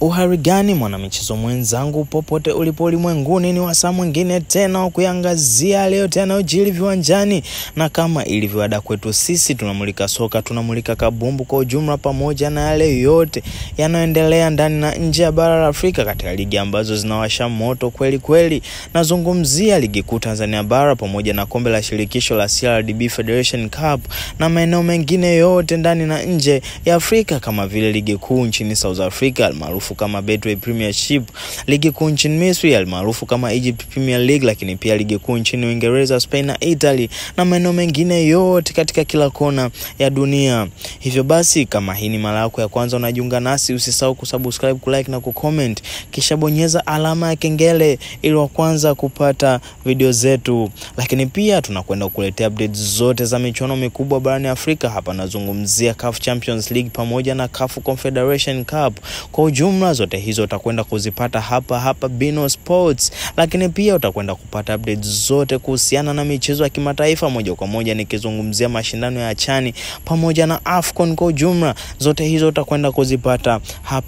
Uhari gani mwanamichezo mwenzangu popote ulipo ulimwenguni, ni wasaa mwingine tena kuiangazia leo tena ujili viwanjani, na kama ilivyoada kwetu sisi tunamulika soka, tunamulika kabumbu kwa ujumla pamoja na yale yote yanayoendelea ndani na nje ya bara la Afrika katika ligi ambazo zinawasha moto kweli kweli. Nazungumzia ligi kuu Tanzania bara pamoja na kombe la shirikisho la CRDB Federation Cup na maeneo mengine yote ndani na nje ya Afrika, kama vile ligi kuu nchini South Africa almaarufu kama Betway Premiership, ligi kuu nchini Misri almaarufu kama Egypt Premier League, lakini pia ligi kuu nchini Uingereza, Spain na Italy na maeneo mengine yote katika kila kona ya dunia. Hivyo basi, kama hii ni mara yako ya kwanza unajiunga nasi, usisahau kusubscribe, kulike na kucomment, kisha bonyeza alama ya kengele ili wa kwanza kupata video zetu. Lakini pia tunakwenda kukuletea updates zote za michuano mikubwa barani Afrika. Hapa nazungumzia CAF Champions League pamoja na CAF Confederation Cup. Kwa ujumla zote hizo utakwenda kuzipata hapa Bino Sports. Lakini pia utakwenda kupata updates zote kuhusiana na michezo ya kimataifa moja kwa moja, nikizungumzia mashindano ya Chani pamoja na AFCON. Kwa ujumla zote hizo utakwenda kuzipata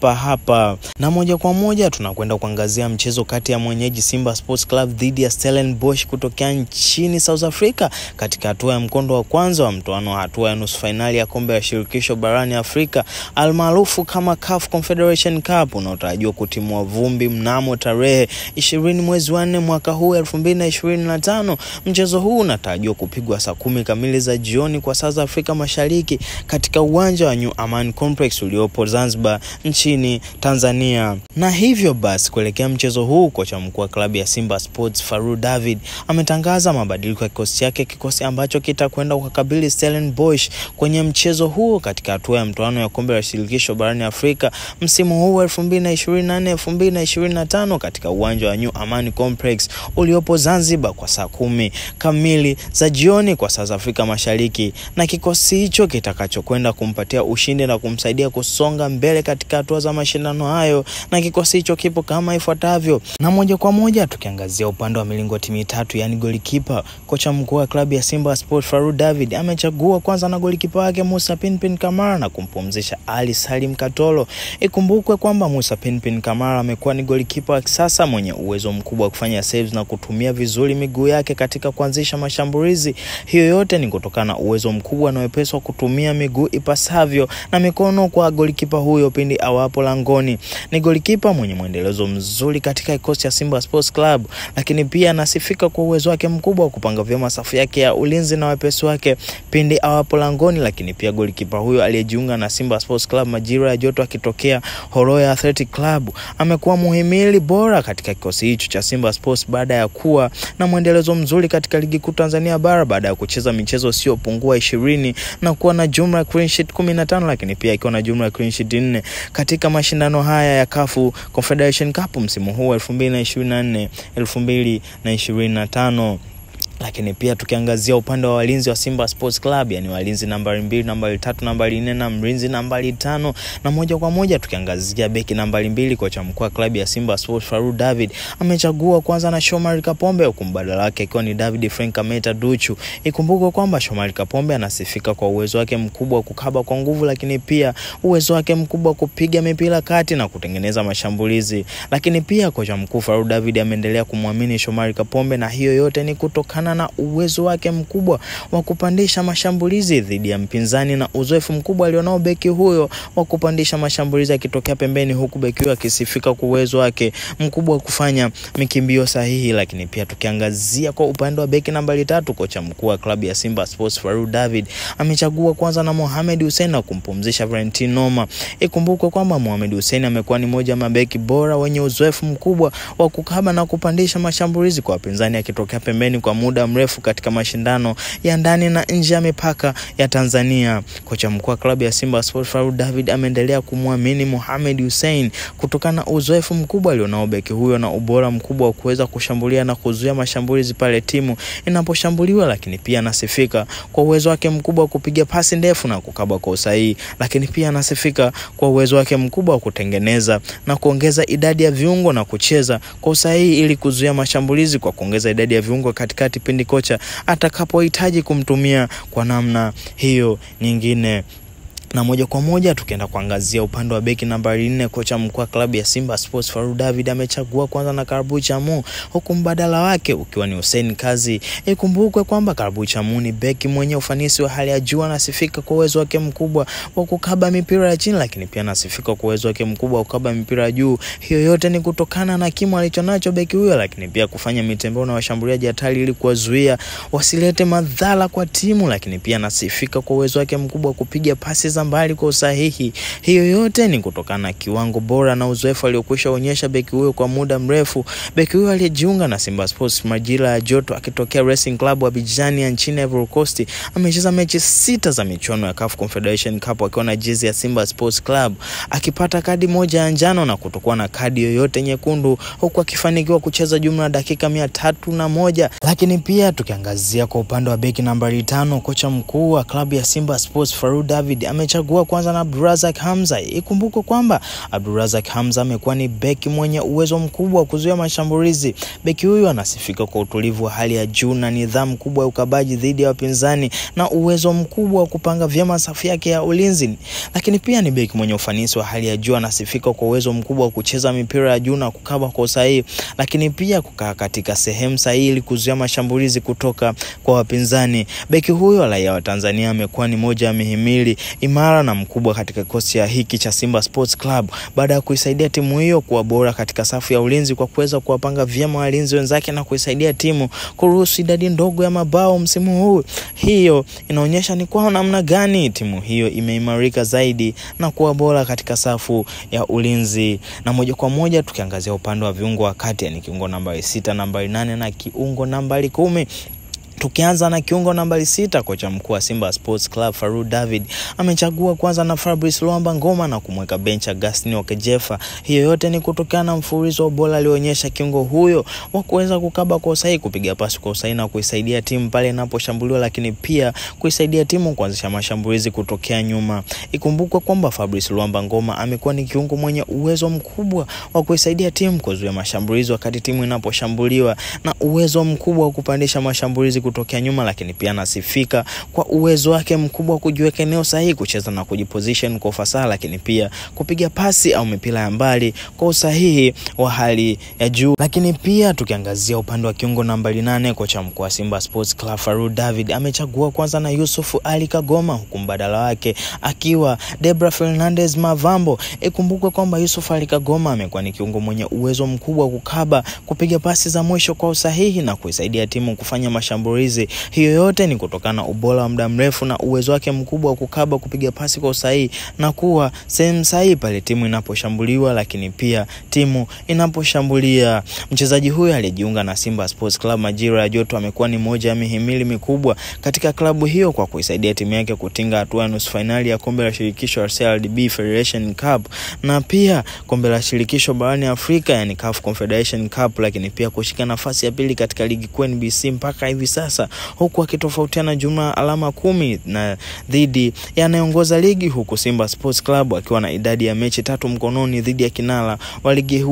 hapa. Na moja kwa moja tunakwenda kuangazia mchezo kati ya mwenyeji Simba Sports Club dhidi ya Stellenbosch kutokea nchini South Africa katika hatua ya mkondo wa kwanza wa mtoano wa hatua ya nusu finali ya kombe la shirikisho barani Afrika almaarufu kama CAF Confederation Cup, unaotarajiwa kutimua vumbi mnamo tarehe 20 mwezi wa 4 mwaka huu 2025. Mchezo huu unatarajiwa kupigwa saa 10 kamili za jioni kwa saa za Afrika Mashariki katika uwanja wa New Amaan Complex uliopo Zanzibar nchini Tanzania. Na hivyo basi kuelekea mchezo huu, kocha mkuu wa klabu ya Simba Sports Fadlu David ametangaza mabadiliko ya kikosi chake, kikosi ambacho kitakwenda kukabili Stellenbosch kwenye mchezo huu katika hatua ya mtoano ya kombe la shirikisho barani Afrika msimu huu 2024-2025 katika uwanja wa New Amaan Complex uliopo Zanzibar kwa saa 10 kamili za jioni kwa saa za Afrika Mashariki, na kikosi hicho kitakachokwenda kumpatia ushindi na kumsaidia kusonga mbele katika hatua za mashindano hayo. Na kikosi hicho kipo kama ifuatavyo. Na moja kwa moja tukiangazia upande wa milingoti mitatu, yani golikipa, kocha mkuu wa klabu ya Simba Sports Fadlu David amechagua kwanza na golikipa wake Musa Pinpin Kamara na kumpumzisha Ali Salim Katolo. Ikumbukwe kwamba Musa Pinpin Kamara amekuwa ni golikipa wa kisasa mwenye uwezo mkubwa wa kufanya saves na kutumia vizuri miguu yake katika kuanzisha mashambulizi. Hiyo yote ni kutokana na uwezo mkubwa na wepesi wa kutumia miguu ipasavyo na mikono kwa golikipa huyo pindi awapo langoni. Ni golikipa mwenye mwendelezo mzuri katika kikosi cha Simba Sports Club, lakini pia anasifika kwa uwezo wake mkubwa wa kupanga vyema safu yake ya ulinzi na wepesi wake pindi awapo langoni. Lakini pia golikipa huyo aliyejiunga na Simba Sports Club majira ya joto akitokea Horoya Athletic Club amekuwa muhimili bora katika kikosi hicho cha Simba Sports baada ya kuwa na mwendelezo mzuri katika ligi kuu Tanzania bara baada ya kucheza michezo siyopungua 20 na kuwa na jumla ya clean sheet 15, lakini pia ikiwa na jumla ya clean sheet 4 katika mashindano haya ya CAF Confederation Cup msimu huu 2024-2025. Lakini pia tukiangazia upande wa walinzi wa Simba Sports Club, yani walinzi nambari 2, nambari 3, nambari 4 na mlinzi nambari 5, na moja kwa moja tukiangazia beki nambari 2, kocha mkuu wa klabu ya Simba Sports Fadlu David amechagua kwanza na Shomari Kapombe, huku mbadala wake ikiwa ni David Frank Ameta Duchu. Ikumbuke kwamba Shomari Kapombe anasifika kwa uwezo wake mkubwa wa kukaba kwa nguvu, lakini pia uwezo wake mkubwa wa kupiga mipira kati na kutengeneza mashambulizi. Lakini pia kocha mkuu Fadlu David ameendelea kumwamini Shomari Kapombe, na hiyo yote ni kutokana na uwezo wake mkubwa wa kupandisha mashambulizi dhidi ya mpinzani na uzoefu mkubwa alionao beki huyo wa kupandisha mashambulizi akitokea pembeni, huku beki huyo akisifika kwa uwezo wake mkubwa wa kufanya mikimbio sahihi. Lakini pia tukiangazia kwa upande wa beki nambari 3, kocha mkuu wa klabu ya Simba Sports Fadlu David amechagua kwanza na Mohamed Hussein na kumpumzisha Valentino Noma. Ikumbukwe kwamba Mohamed Hussein amekuwa ni moja mabeki bora wenye uzoefu mkubwa wa kukaba na kupandisha mashambulizi kwa wapinzani akitokea pembeni kwa muda mrefu katika mashindano ya ndani na nje ya mipaka ya Tanzania. Kocha mkuu wa klabu ya Simba Sports Fadlu David ameendelea kumwamini Mohamed Hussein kutokana na uzoefu mkubwa alionao beki huyo na ubora mkubwa wa kuweza kushambulia na kuzuia mashambulizi pale timu inaposhambuliwa. Lakini pia anasifika kwa uwezo wake mkubwa wa kupiga pasi ndefu na kukaba kwa usahihi. Lakini pia anasifika kwa uwezo wake mkubwa wa kutengeneza na kuongeza idadi ya viungo na kucheza kwa usahihi ili kuzuia mashambulizi kwa kuongeza idadi ya viungo katikati pindi kocha atakapohitaji kumtumia kwa namna hiyo nyingine. Na moja kwa moja tukienda kuangazia upande wa beki nambari 4, kocha mkuu wa klabu ya Simba Sports Farouk David amechagua kwanza na Karabou Chamou, huku mbadala wake ukiwa ni Hussein Kazi. Ikumbukwe kwamba Karabou Chamou ni beki mwenye ufanisi wa hali ya juu, anasifika kwa uwezo wake mkubwa wa kukaba mipira ya chini, lakini pia anasifika kwa uwezo wake mkubwa wa kukaba mipira ya juu. Hiyo yote ni kutokana na kimo alichonacho beki huyo, lakini pia kufanya mitembeo na washambuliaji hatari ili kuwazuia wasilete madhara kwa timu, lakini pia anasifika kwa uwezo wake mkubwa wa kupiga pasi za mbali kwa usahihi. Hiyo yote ni kutokana na kiwango bora na uzoefu aliokwisha onyesha beki huyo kwa muda mrefu. Beki huyo aliyejiunga na Simba Sports majira ya joto akitokea Racing Club wa Abidjan ya nchini Ivory Coast. Amecheza mechi 6 za michuano ya CAF Confederation Cup akiwa na jezi ya Simba Sports Club, akipata kadi moja ya njano na kutokuwa na kadi yoyote nyekundu, huku akifanikiwa kucheza jumla dakika 301. Lakini pia tukiangazia kwa upande wa beki nambari 5, kocha mkuu wa klabu ya Simba Sports Farouk David amechagua kwanza na Abdulrazak Hamza. Ikumbuke kwamba Abdulrazak Hamza amekuwa ni beki mwenye uwezo mkubwa wa kuzuia mashambulizi. Beki huyu anasifika kwa utulivu wa hali ya juu na nidhamu kubwa ya ukabaji dhidi ya wapinzani na uwezo mkubwa wa kupanga vyema safu yake ya ulinzi. Lakini pia ni beki mwenye ufanisi wa hali ya juu, anasifika kwa uwezo mkubwa wa kucheza mipira ya juu na kukaba kwa usahihi, lakini pia kukaa katika sehemu sahihi ili kuzuia mashambulizi kutoka kwa wapinzani. Beki huyo raia wa Tanzania amekuwa ni moja ya mihimili imara na mkubwa katika kikosi hiki cha Simba Sports Club, baada ya kuisaidia timu hiyo kuwa bora katika safu ya ulinzi kwa kuweza kuwapanga vyema walinzi wenzake na kuisaidia timu kuruhusu idadi ndogo ya mabao msimu huu. Hiyo inaonyesha ni kwa namna gani timu hiyo imeimarika zaidi na kuwa bora katika safu ya ulinzi. Na moja kwa moja tukiangazia upande wa viungo wa kati, yani kiungo nambari 6, nambari 8 na kiungo nambari 10. Tukianza na kiungo nambari 6, kocha mkuu wa Simba Sports Club Farouk David amechagua kwanza na Fabrice Luamba Ngoma na kumweka bench Augustin Okejefa. Hiyo yote ni kutokana na mfululizo wa bora alionyesha kiungo huyo wa kuweza kukaba kwa usahihi, kupiga pasi kwa usahihi na kuisaidia timu pale inaposhambuliwa, lakini pia kuisaidia timu kuanzisha mashambulizi kutokea nyuma. Ikumbukwe kwamba Fabrice Luamba Ngoma amekuwa ni kiungo mwenye uwezo mkubwa wa kuisaidia timu kuzuia mashambulizi wakati timu inaposhambuliwa na uwezo mkubwa wa kupandisha mashambulizi kutokea nyuma, lakini pia anasifika kwa uwezo wake mkubwa kujiweka eneo sahihi, kucheza na kujiposition kwa ufasaha, lakini pia kupiga pasi au mipira ya mbali kwa usahihi wa hali ya juu. Lakini pia tukiangazia upande wa kiungo nambari 8, kocha mkuu wa Simba Sports Club Farouk David amechagua kwanza na Yusuf Ali Kagoma, huku mbadala wake akiwa Debra Fernandez Mavambo. Ikumbukwe kwamba Yusuf Ali Kagoma amekuwa ni kiungo mwenye uwezo mkubwa kukaba, kupiga pasi za mwisho kwa usahihi na kuisaidia timu kufanya mashambulizi. Hiyo yote ni kutokana na ubora wa muda mrefu na uwezo wake mkubwa wa kukaba, kupiga pasi kwa usahihi na kuwa sehemu sahihi pale timu inaposhambuliwa, lakini pia timu inaposhambulia. Mchezaji huyu aliyejiunga na Simba Sports Club majira ya joto amekuwa ni moja ya mihimili mikubwa katika klabu hiyo kwa kuisaidia timu yake kutinga hatua ya nusu finali ya kombe la shirikisho la CRDB Federation Cup na pia kombe la shirikisho barani Afrika, yani CAF Confederation Cup, lakini pia kushika nafasi ya pili katika ligi kuu NBC mpaka hivi sasa, huku akitofautiana jumla alama 10 na dhidi yanayoongoza ligi, huku Simba Sports Club akiwa na idadi ya mechi 3 mkononi dhidi ya kinara wa ligi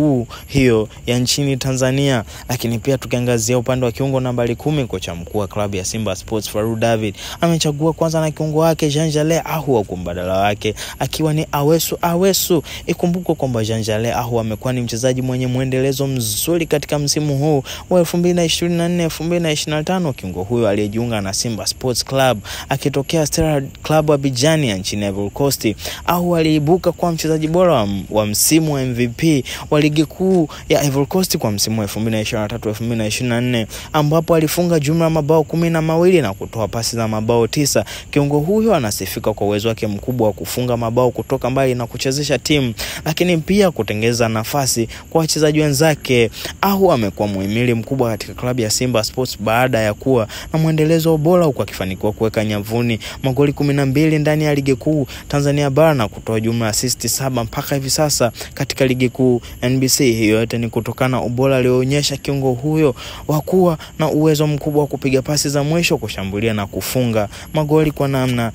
hiyo ya nchini Tanzania. Lakini pia tukiangazia upande wa kiungo nambari 10, kocha mkuu wa klabu ya Simba Sports Farouk David amechagua kwanza na kiungo wake Jean Jalais Ahou, kwa mbadala wake akiwa ni Awesu. Ikumbuke kwamba Jean Jalais Ahou amekuwa ni mchezaji mwenye muendelezo mzuri katika msimu huu wa 2024-2025. Kiungo huyo aliyejiunga na Simba Sports Club akitokea Stella Club Abidjan ya nchini Ivory Coast. Ahou aliibuka kwa mchezaji bora wa msimu wa MVP wa ligi kuu ya Ivory Coast kwa msimu wa 2023-2024, ambapo alifunga jumla mabao 12 na kutoa pasi za mabao 9. Kiungo huyo anasifika kwa uwezo wake mkubwa wa kufunga mabao kutoka mbali na kuchezesha timu, lakini pia kutengeza nafasi kwa wachezaji wenzake. Ahou amekuwa muhimili mkubwa katika klabu ya Simba Sports baada ya kuwa na muendelezo bora, huku akifanikiwa kuweka nyavuni magoli 12 ndani ya ligi kuu Tanzania bara na kutoa jumla assist 7 mpaka hivi sasa katika ligi kuu NBC. Hiyo yote ni kutokana na ubora alioonyesha kiungo huyo wa kuwa na uwezo mkubwa wa kupiga pasi za mwisho, kushambulia na kufunga magoli kwa namna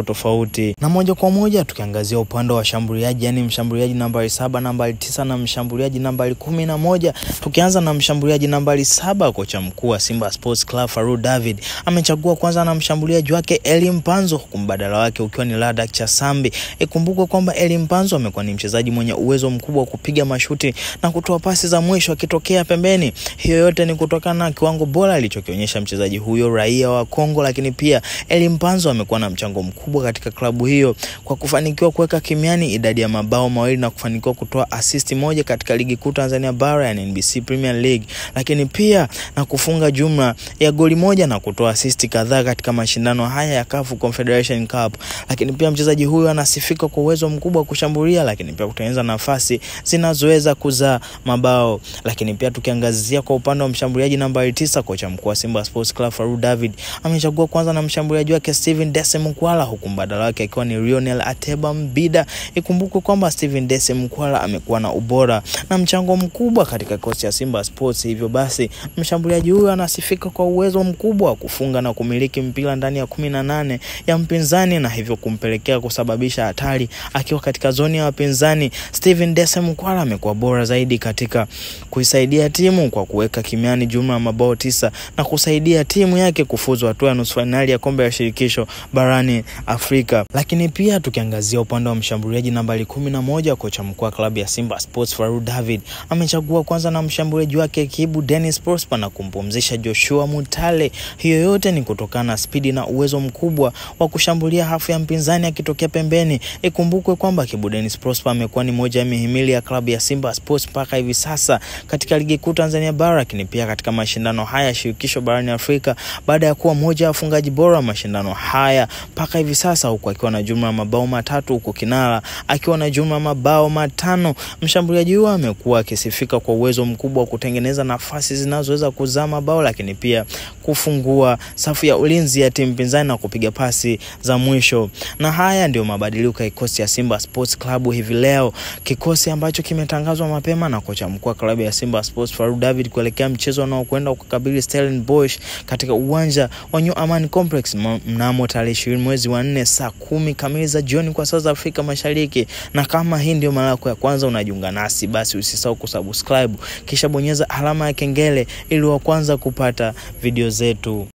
tofauti. Na moja kwa moja tukiangazia upande wa shambuliaji, yani mshambuliaji nambari 7, nambari 9 na mshambuliaji nambari 11. Tukianza na mshambuliaji nambari 7, kocha mkuu wa Simba Sports Club Farou David amechagua kwanza na mshambuliaji wake Eli Mpanzu, huku mbadala wake ukiwa ni Ladak Chasambi. Ikumbukwe kwamba Eli Mpanzu amekuwa ni mchezaji mwenye uwezo mkubwa wa kupiga mashuti na kutoa pasi za mwisho akitokea pembeni. Hiyo yote ni kutokana na kiwango bora alichokionyesha mchezaji huyo raia wa Kongo, lakini pia Eli Mpanzu amekuwa na mchango mkubwa katika klabu hiyo kwa kufanikiwa kuweka kimiani idadi ya mabao mawili na kufanikiwa kutoa assist moja katika ligi kuu Tanzania bara, yani NBC Premier League, lakini pia na kufunga jumla ya goli moja na kutoa assist kadhaa katika mashindano haya ya CAF Confederation Cup. Lakini pia mchezaji huyo anasifika kwa uwezo mkubwa wa kushambulia, lakini pia kutengeneza nafasi zinazoweza kuzaa mabao. Lakini pia tukiangazia kwa upande wa mshambuliaji nambari 9, kocha mkuu wa Simba Sports Club Farou David amechagua kwanza na mshambuliaji wake Steven Dese Mkwala, huku mbadala wake akiwa ni Lionel Ateba Mbida. Ikumbukwe kwamba Steven Dese Mkwala amekuwa na ubora na mchango mkubwa katika kikosi cha Simba Sports. Hivyo basi mshambuliaji huyo anasifika kwa uwezo mkubwa wa kufunga na kumiliki mpira ndani ya 18 ya mpinzani, na hivyo kumpelekea kusababisha hatari akiwa katika zoni ya wapinzani. Steven Dese Mkwala amekuwa bora zaidi katika kuisaidia timu kwa kuweka kimiani jumla ya mabao 9 na kusaidia timu yake kufuzu hatua ya nusu finali ya kombe la shirikisho barani Afrika. Lakini pia tukiangazia upande wa mshambuliaji nambari 11, kocha mkuu wa klabu ya Simba Sports Farou David amechagua kwanza na mshambuliaji wake Kibu Dennis Prosper na kumpumzisha Joshua Mutale. Hiyo yote ni kutokana na spidi na uwezo mkubwa wa kushambulia hafu ya mpinzani akitokea pembeni. Ikumbukwe kwamba Kibu Dennis Prosper amekuwa ni moja ya mihimili ya klabu ya Simba Sports mpaka hivi sasa katika ligi kuu Tanzania bara, lakini pia katika mashindano haya shirikisho barani Afrika, baada ya kuwa moja ya wafungaji bora wa mashindano haya mpaka hivi sasa, huku akiwa na jumla ya mabao 3, huku kinara akiwa na jumla ya mabao 5. Mshambuliaji huyo amekuwa akisifika kwa uwezo mkubwa wa kutengeneza nafasi zinazoweza kuzaa mabao, lakini pia kufungua safu ya ulinzi ya timu pinzani na kupiga pasi za mwisho. Na haya ndio mabadiliko ya kikosi ya Simba Sports Club hivi leo, kikosi ambacho kimetangazwa mapema na kocha mkuu wa klabu ya Simba Sports Farou David kuelekea mchezo unaokwenda kukabili Stellenbosch katika uwanja wa New Amaan Complex mnamo tarehe 20 mwezi wa 4 saa 10 kamili za jioni kwa saa za Afrika Mashariki. Na kama hii ndio mara yako ya kwanza unajiunga nasi, basi usisahau kusubscribe kisha bonyeza alama ya kengele ili wa kwanza kupata video zetu.